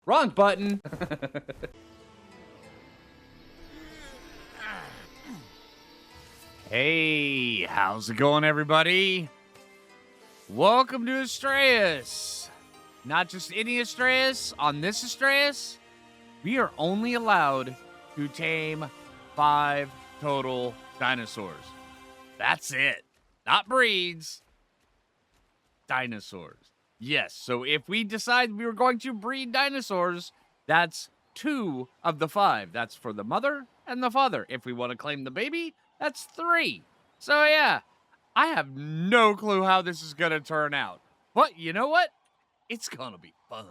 Wrong button. Hey, how's it going, everybody? Welcome to Astraeos. Not just any Astraeos. On this Astraeos, we are only allowed to tame 5 total dinosaurs. That's it. Not breeds. Dinosaurs. Yes, so if we decide we were going to breed dinosaurs, that's 2 of the 5. That's for the mother and the father. If we want to claim the baby, that's 3. So yeah, I have no clue how this is going to turn out. But you know what? It's going to be fun.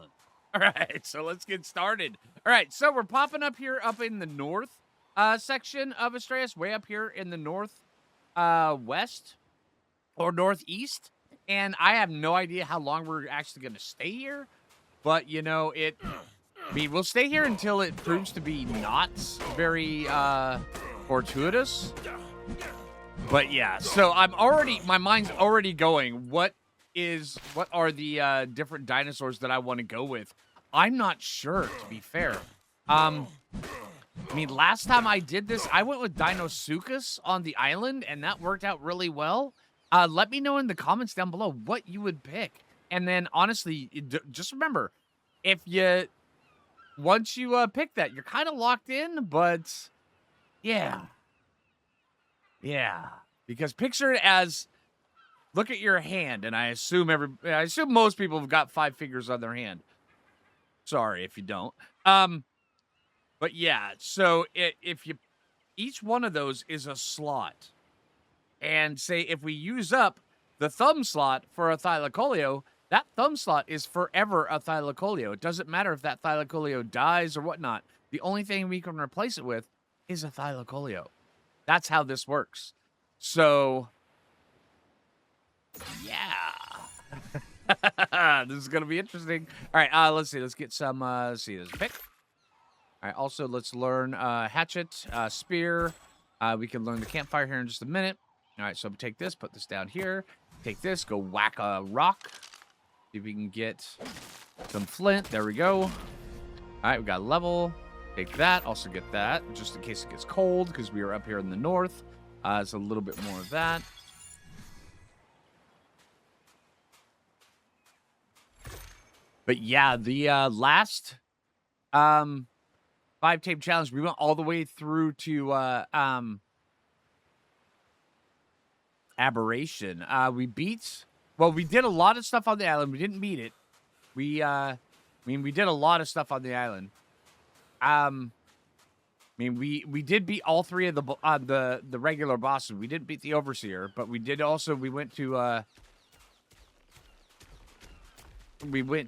All right, so let's get started. All right, so we're popping up here up in the north section of Astraeos, way up here in the north west or northeast. And I have no idea how long we're actually going to stay here. But, you know, we'll stay here until it proves to be not very fortuitous. But, yeah, so my mind's already going, what are the different dinosaurs that I want to go with? I'm not sure, to be fair. I mean, last time I did this, I went with Dinosuchus on the island, and that worked out really well. Let me know in the comments down below what you would pick. And then, honestly, just remember, once you pick that, you're kind of locked in, but yeah. Yeah. Because picture it as, look at your hand, and I assume most people have got 5 fingers on their hand. Sorry if you don't. But yeah, so each one of those is a slot. And say if we use up the thumb slot for a thylacoleo, that thumb slot is forever a thylacoleo. It doesn't matter if that thylacoleo dies or whatnot. The only thing we can replace it with is a thylacoleo. That's how this works. So, yeah. This is going to be interesting. All right, let's see. Let's get some, there's a pick. All right, also, let's learn hatchet, spear. We can learn the campfire here in just a minute. All right, so take this, put this down here. Take this, go whack a rock. See if we can get some flint. There we go. All right, we got level. Take that. Also get that, just in case it gets cold, because we are up here in the north. It's a little bit more of that. But yeah, the last 5 tape challenge, we went all the way through to Aberration. We did a lot of stuff on the island. We didn't beat it. We did a lot of stuff on the island. We did beat all 3 of the regular bosses. We didn't beat the Overseer, but we went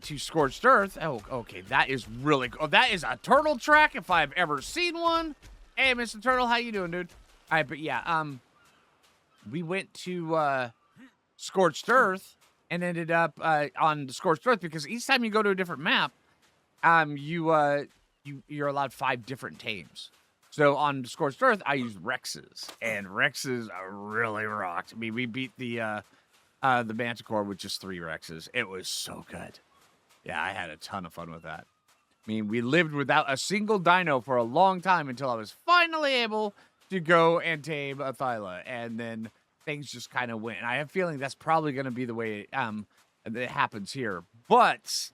to Scorched Earth. Oh, okay, that is really cool. That is a turtle track if I've ever seen one. Hey, Mr. Turtle, how you doing, dude? All right, but yeah, we went to Scorched Earth and ended up on Scorched Earth because each time you go to a different map, you're allowed 5 different tames. So on Scorched Earth, I used Rexes, and Rexes are really rocked. I mean, we beat the Manticore with just 3 Rexes. It was so good. Yeah, I had a ton of fun with that. I mean, we lived without a single dino for a long time until I was finally able to go and tame a Thyla, and then things just kind of went. And I have a feeling that's probably going to be the way it happens here. But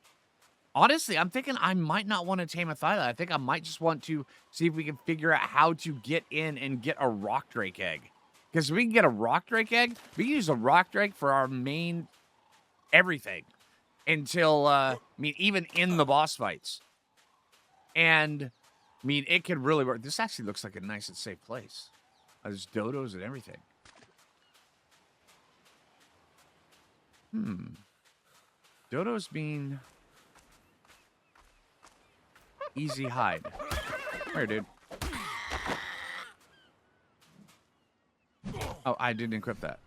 honestly, I'm thinking I might not want to tame a Thyla. I think I might just want to see if we can figure out how to get in and get a rock drake egg. Because if we can get a rock drake egg, we can use a rock drake for our main everything until, even in the boss fights. And, it could really work. This actually looks like a nice and safe place. There's dodos and everything. Dodos mean easy hide. Here, dude. Oh, I didn't equip that.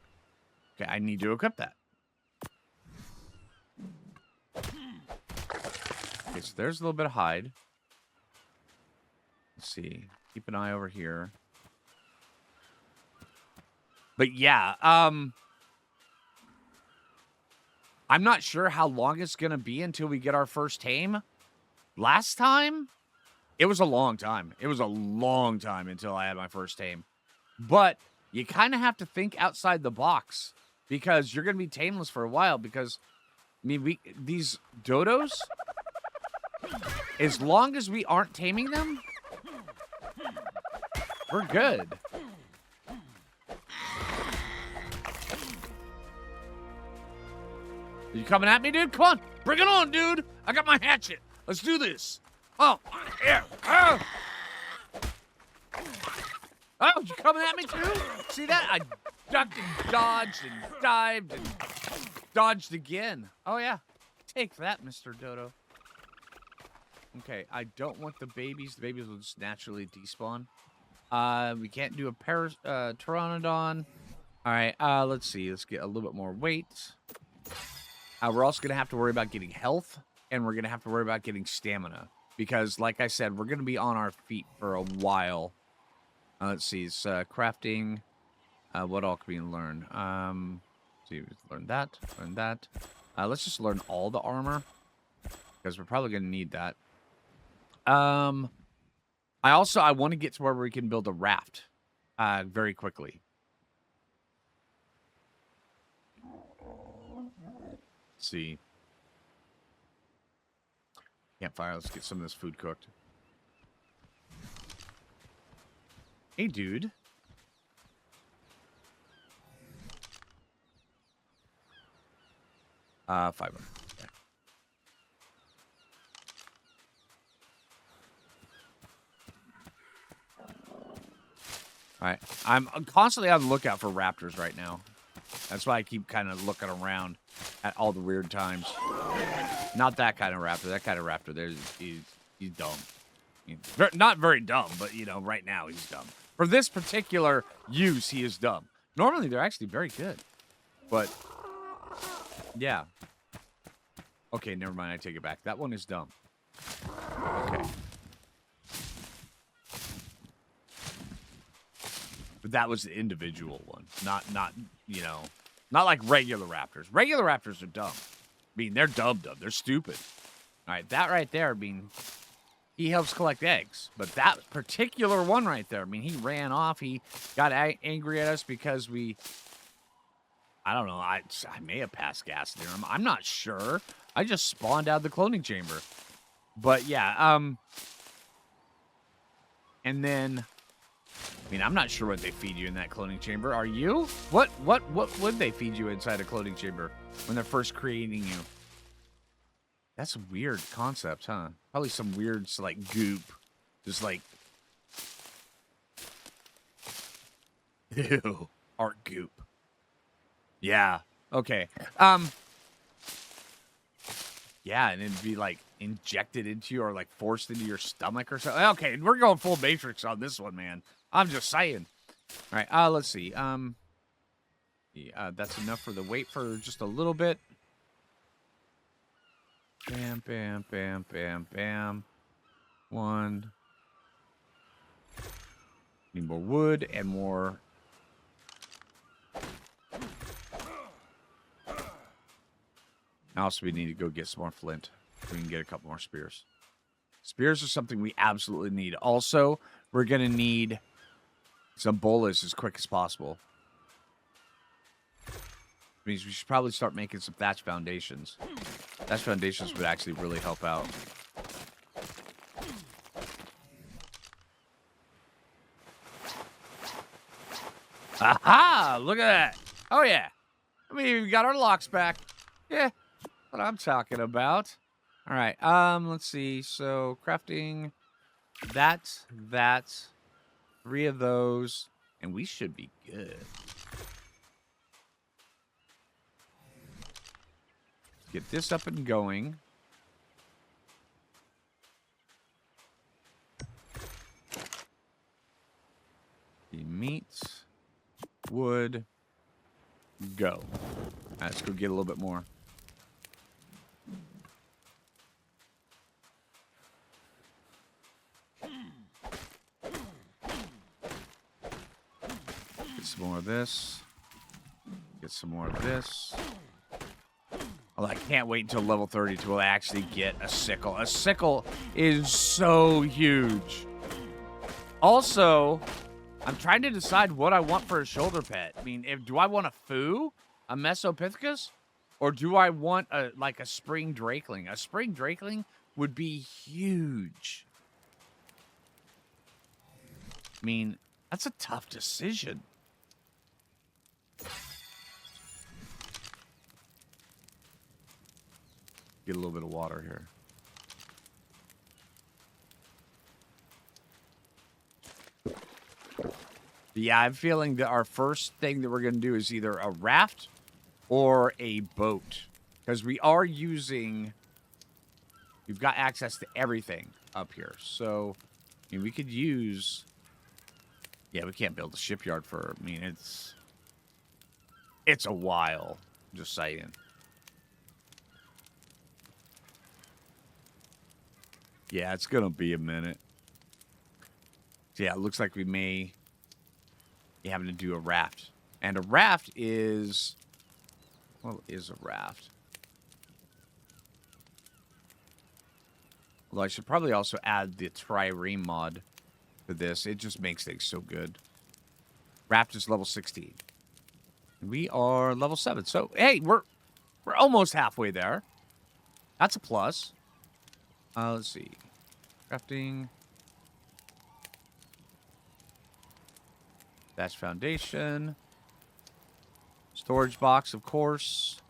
Okay, I need to equip that. Okay, so there's a little bit of hide. Let's see. Keep an eye over here. But yeah, I'm not sure how long it's going to be until we get our first tame. Last time, it was a long time. It was a long time until I had my first tame. But you kind of have to think outside the box because you're going to be tameless for a while because, I mean, these dodos, as long as we aren't taming them, we're good. Are you coming at me, dude? Come on. Bring it on, dude. I got my hatchet. Let's do this. Oh, yeah. Oh, you coming at me, too? See that? I ducked and dodged and dived and dodged again. Oh, yeah. Take that, Mr. Dodo. Okay, I don't want the babies. The babies will just naturally despawn. We can't do a pteranodon. All right, let's see. Let's get a little bit more weight. We're also going to have to worry about getting health, and we're going to have to worry about getting stamina. Because, like I said, we're going to be on our feet for a while. Let's see. It's crafting. What all can we learn? See, learn that. Learn that. Let's just learn all the armor. Because we're probably going to need that. I want to get to where we can build a raft. Very quickly. Let's see. Campfire. Let's get some of this food cooked. Hey, dude. Fiber. Okay. All right. I'm constantly on the lookout for raptors right now. That's why I keep kind of looking around at all the weird times. Not that kind of raptor. That kind of raptor, he's dumb. Not very dumb, but, you know, right now he's dumb. For this particular use, he is dumb. Normally, they're actually very good. But, yeah. Okay, never mind. I take it back. That one is dumb. Okay. But that was the individual one. Not, you know, not like regular raptors. Regular raptors are dumb. I mean, they're dumb. They're stupid. All right, that right there, I mean, he helps collect eggs. But that particular one right there, I mean, he ran off. He got angry at us because I don't know. I may have passed gas near him. I'm not sure. I just spawned out of the cloning chamber. But, yeah. And then, I mean, I'm not sure what they feed you in that cloning chamber. Are you? What would they feed you inside a cloning chamber when they're first creating you? That's a weird concept, huh? Probably some weird, like, goop. Just, like... Ew. Art goop. Yeah. Okay. Yeah, and it'd be, like, injected into you or, like, forced into your stomach or something. Okay, we're going full Matrix on this one, man. I'm just saying. All right, let's see. Yeah, that's enough for the weight for just a little bit. Bam, bam, bam, bam, bam. One. Need more wood and more. Also, we need to go get some more flint. We can get a couple more spears. Spears are something we absolutely need. Also, we're going to need some bolas as quick as possible. Means we should probably start making some thatch foundations. Thatch foundations would actually really help out. Aha! Look at that. Oh, yeah. I mean, we got our locks back. Yeah, what I'm talking about. All right, let's see. So, crafting that, 3 of those, and we should be good. Get this up and going. The meat, wood, go. All right, let's go get a little bit more. Get some more of this. Get some more of this. Well, I can't wait until level 30 to actually get a sickle. A sickle is so huge. Also, I'm trying to decide what I want for a shoulder pet. I mean, do I want a Phoo, a Mesopithecus, or do I want a spring drakeling? A spring drakeling would be huge. I mean, that's a tough decision. Get a little bit of water here. Yeah, I'm feeling that our first thing that we're going to do is either a raft or a boat. Because we are using... We've got access to everything up here. So, I mean, we could use... Yeah, we can't build a shipyard for... I mean, it's a while. Just saying. Yeah, it's going to be a minute. So yeah, it looks like we may be having to do a raft. And a raft is... What is a raft? Although I should probably also add the trireme mod to this. It just makes things so good. Raft is level 16. We are level 7. So, hey, we're almost halfway there. That's a plus. Let's see. Crafting. Thatch foundation. Storage box, of course.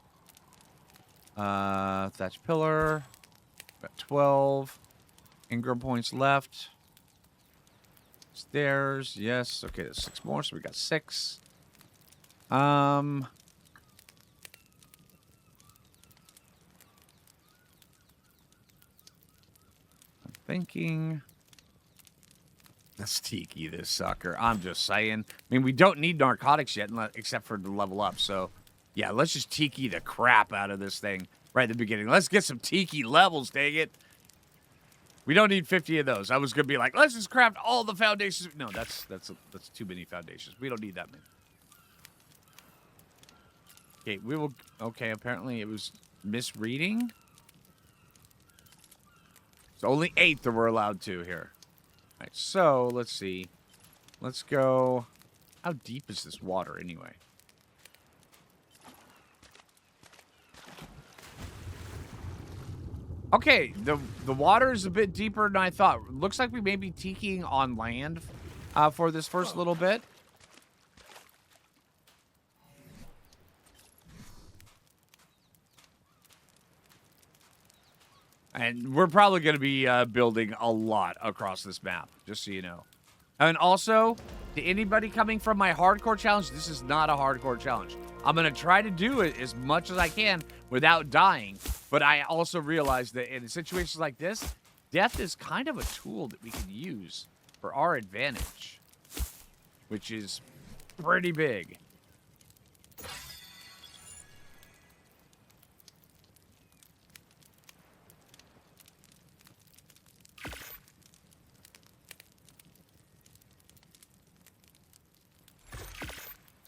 Thatch pillar. Got 12. Ingram points left. Stairs, yes. Okay, there's 6 more, so we got 6. I'm thinking... Let's tiki this sucker. I'm just saying. I mean, we don't need narcotics yet, except for to level up. So, yeah, let's just tiki the crap out of this thing right at the beginning. Let's get some tiki levels, dang it. We don't need 50 of those. I was going to be like, let's just craft all the foundations. No, that's too many foundations. We don't need that many. Okay, we will... Okay, apparently it was misreading. It's only 8 that we're allowed to here. All right, so let's see. Let's go... How deep is this water anyway? Okay, the water is a bit deeper than I thought. Looks like we may be tikiing on land for this first little bit. And we're probably going to be building a lot across this map, just so you know. And also, to anybody coming from my hardcore challenge, this is not a hardcore challenge. I'm going to try to do it as much as I can without dying. But I also realize that in situations like this, death is kind of a tool that we can use for our advantage, which is pretty big.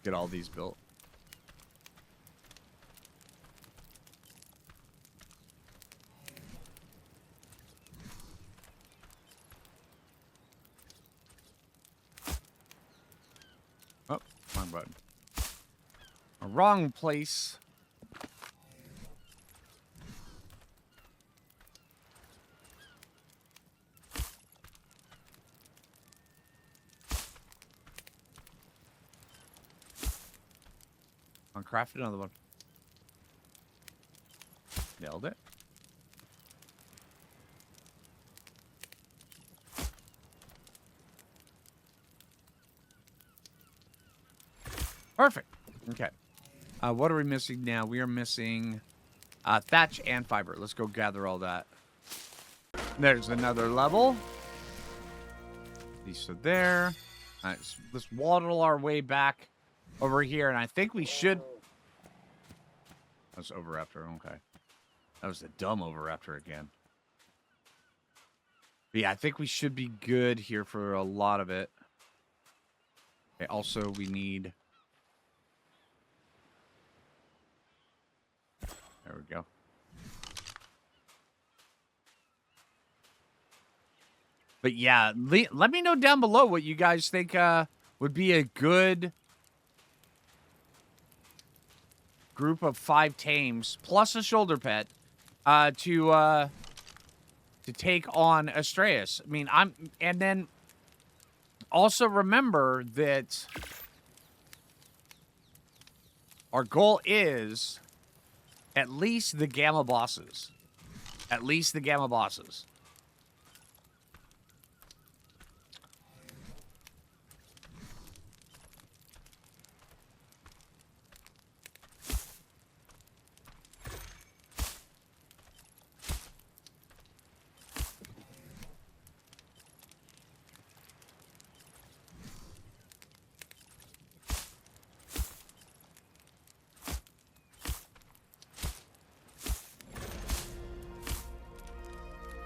Get all these built. Oh, wrong button. A wrong place. Craft another one. Nailed it. Perfect. Okay. What are we missing now? We are missing thatch and fiber. Let's go gather all that. There's another level. These are there. All right, let's waddle our way back over here, and I think we should... That's Overraptor, okay. That was the dumb Overraptor again. But yeah, I think we should be good here for a lot of it. Okay, also, we need... There we go. But yeah, let me know down below what you guys think would be a good group of 5 tames plus a shoulder pet to take on Astraeos. I mean, and then also remember that our goal is at least the gamma bosses. At least the gamma bosses.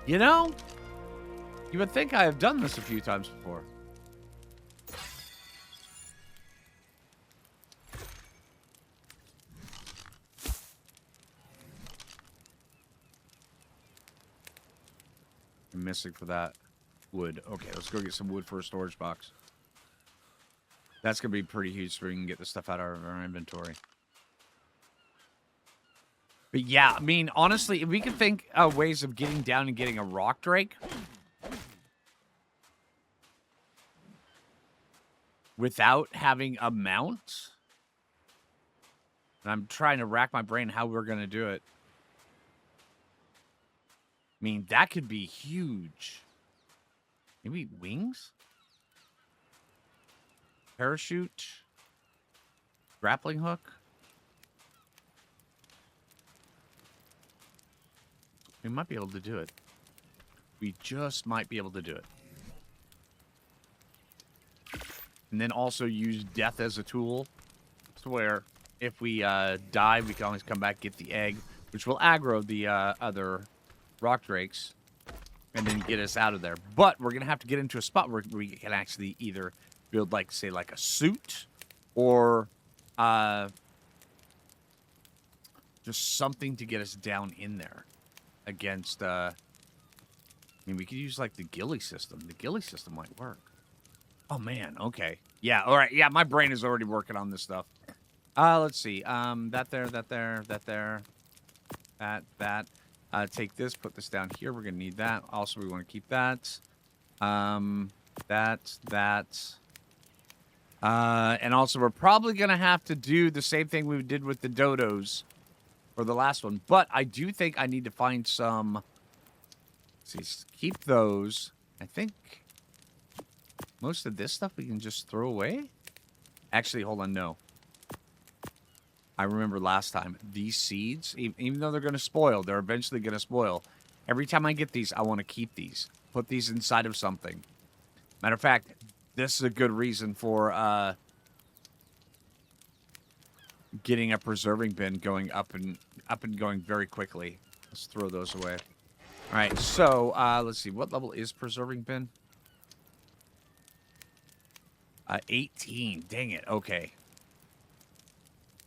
You know, you would think I have done this a few times before. I'm missing for that wood. Okay, let's go get some wood for a storage box. That's going to be pretty huge so we can get the stuff out of our inventory. But yeah, I mean, honestly, if we could think of ways of getting down and getting a rock drake without having a mount, and I'm trying to rack my brain how we're going to do it. I mean, that could be huge. Maybe wings? Parachute? Grappling hook? We might be able to do it. We just might be able to do it. And then also use death as a tool. To where if we die, we can always come back, get the egg, which will aggro the other rock drakes. And then get us out of there. But we're going to have to get into a spot where we can actually either build, like, say, like a suit. Or just something to get us down in there. Against, I mean, we could use, like, the ghillie system. The ghillie system might work. Oh, man, okay. Yeah, all right, yeah, my brain is already working on this stuff. Let's see. That there. Take this, put this down here. We're going to need that. Also, we want to keep that. That. And also, we're probably going to have to do the same thing we did with the dodos. For the last one. But I do think I need to find some... Let's see, keep those. I think most of this stuff we can just throw away. Actually, hold on, no. I remember last time, these seeds, even though they're going to spoil, they're eventually going to spoil. Every time I get these, I want to keep these. Put these inside of something. Matter of fact, this is a good reason for... getting a preserving bin going up and going very quickly. Let's throw those away. All right, so let's see. What level is preserving bin? 18. Dang it. Okay.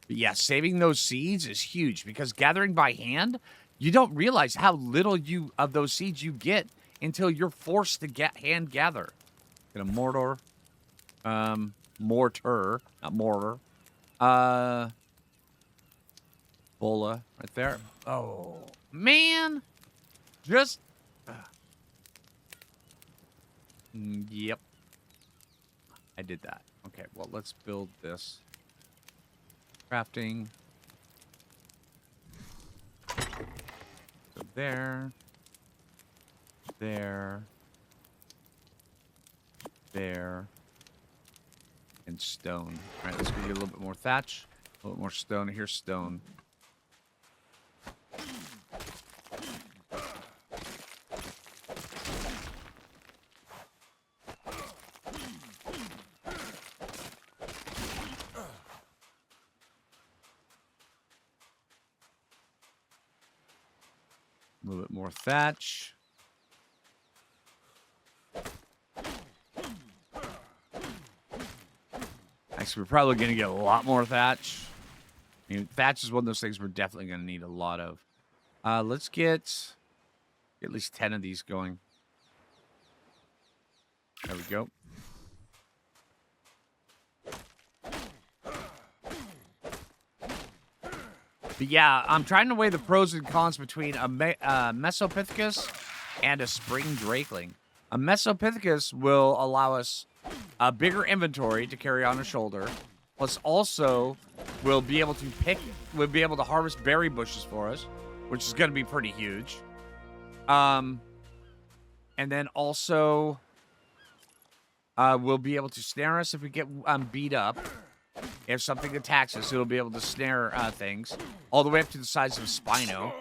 But yeah, saving those seeds is huge because gathering by hand, you don't realize how little of those seeds you get until you're forced to hand gather. Get a mortar. Mortar, not mortar. Bola right there. Oh, man. Just... Yep. I did that. Okay, well, let's build this. Crafting. So there. There. There. And stone. All right, let's go get a little bit more thatch. A little more stone. Here's stone. A little bit more thatch. Actually, we're probably going to get a lot more thatch. I mean, thatch is one of those things we're definitely going to need a lot of. Let's get at least 10 of these going. There we go. But yeah, I'm trying to weigh the pros and cons between a Mesopithecus and a spring drakeling. A Mesopithecus will allow us a bigger inventory to carry on a shoulder, plus also we'll be able to harvest berry bushes for us, which is going to be pretty huge. And then also we'll be able to snare us if we get beat up. If something attacks us, it'll be able to snare things all the way up to the size of a Spino.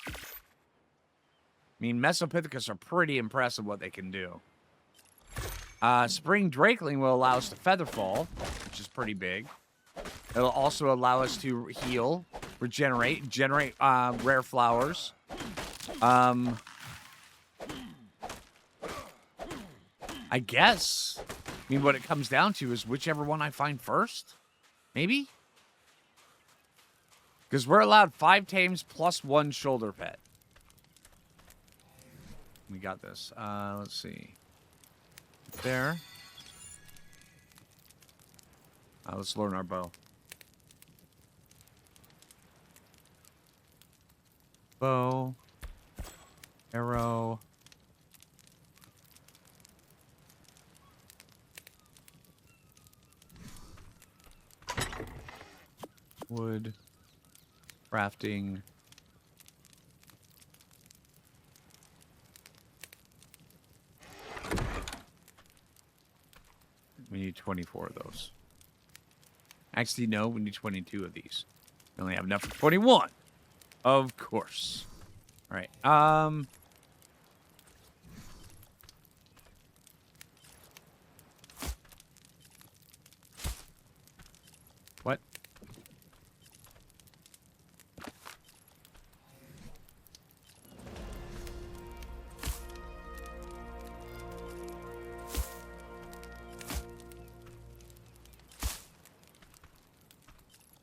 I mean, Mesopithecus are pretty impressive what they can do. Spring Drakeling will allow us to Featherfall, which is pretty big. It'll also allow us to heal, regenerate, generate rare flowers. I guess. I mean, what it comes down to is whichever one I find first. Maybe? Because we're allowed 5 tames plus 1 shoulder pet. We got this. Let's see. There. Let's learn our bow. Bow. Arrow. Wood. Crafting. We need 24 of those. Actually, no, we need 22 of these. We only have enough for 21. Of course. All right. What?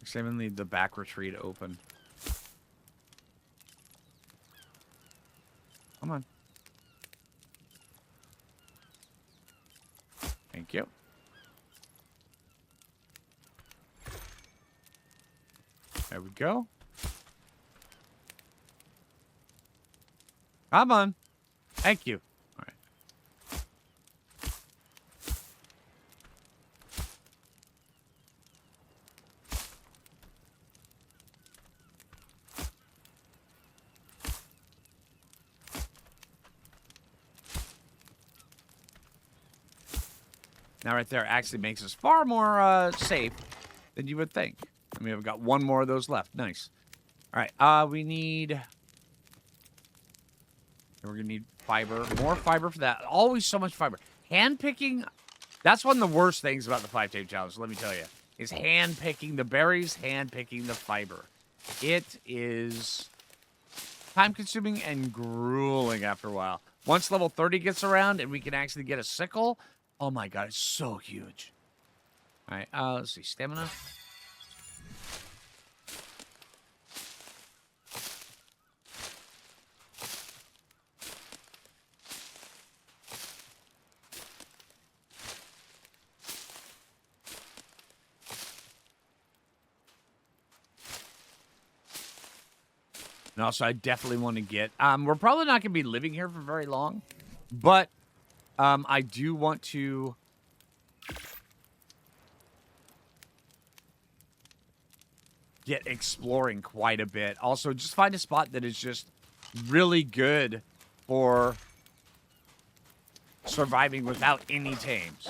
Examine the back retreat open. Come on. Thank you. There we go. Come on. Thank you. All right. Now right there actually makes us far more safe than you would think. I mean, we've got one more of those left. Nice. All right, we need... We're going to need fiber. More fiber for that. Always so much fiber. Hand-picking, that's one of the worst things about the 5-tame challenge, let me tell you, is hand-picking the berries, hand-picking the fiber. It is time-consuming and grueling after a while. Once level 30 gets around and we can actually get a sickle, oh my god, it's so huge. All right, let's see, stamina. And also, I definitely want to get... we're probably not going to be living here for very long. But I do want to... get exploring quite a bit. Also, just find a spot that is just really good for surviving without any tames.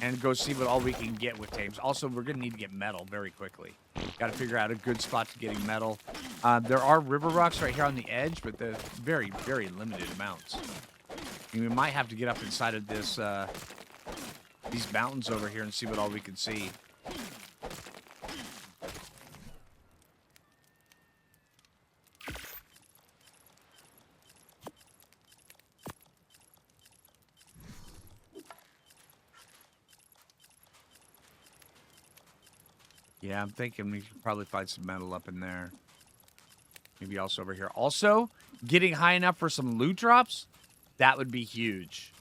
And go see what all we can get with tames. Also, we're going to need to get metal very quickly. Got to figure out a good spot to getting metal. There are river rocks right here on the edge, but they're very, very limited amounts. And we might have to get up inside of this, these mountains over here and see what all we can see. Yeah, I'm thinking we could probably find some metal up in there. Maybe also over here. Also, getting high enough for some loot drops, that would be huge.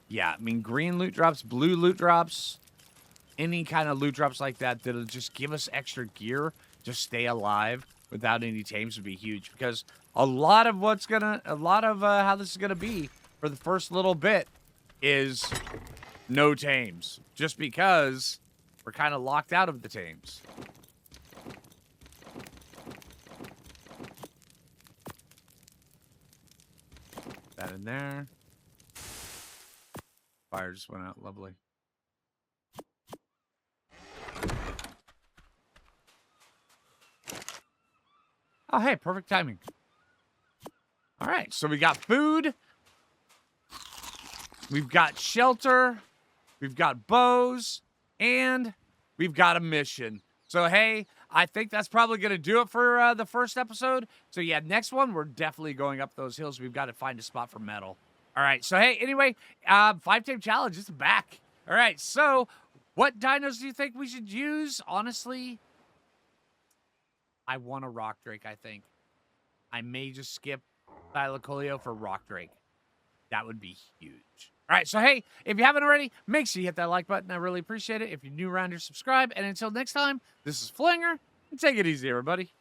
Yeah, I mean, green loot drops, blue loot drops, any kind of loot drops like that that'll just give us extra gear to stay alive without any tames would be huge. Because a lot of how this is gonna be for the first little bit is no tames, just because we're kind of locked out of the tames. That in there. Fire just went out. Lovely. Oh, hey, perfect timing. All right, so we got food. We've got shelter. We've got bows. And we've got a mission. So, hey, I think that's probably going to do it for the first episode. So, yeah, next one, we're definitely going up those hills. We've got to find a spot for metal. All right, so, hey, anyway, 5-tame challenge is back. All right, so what dinos do you think we should use? Honestly, I want a rock drake, I think. I may just skip Thylacoleo for rock drake. That would be huge. All right, so hey, if you haven't already, make sure you hit that like button. I really appreciate it. If you're new around here, subscribe. And until next time, this is Phlinger, and take it easy, everybody.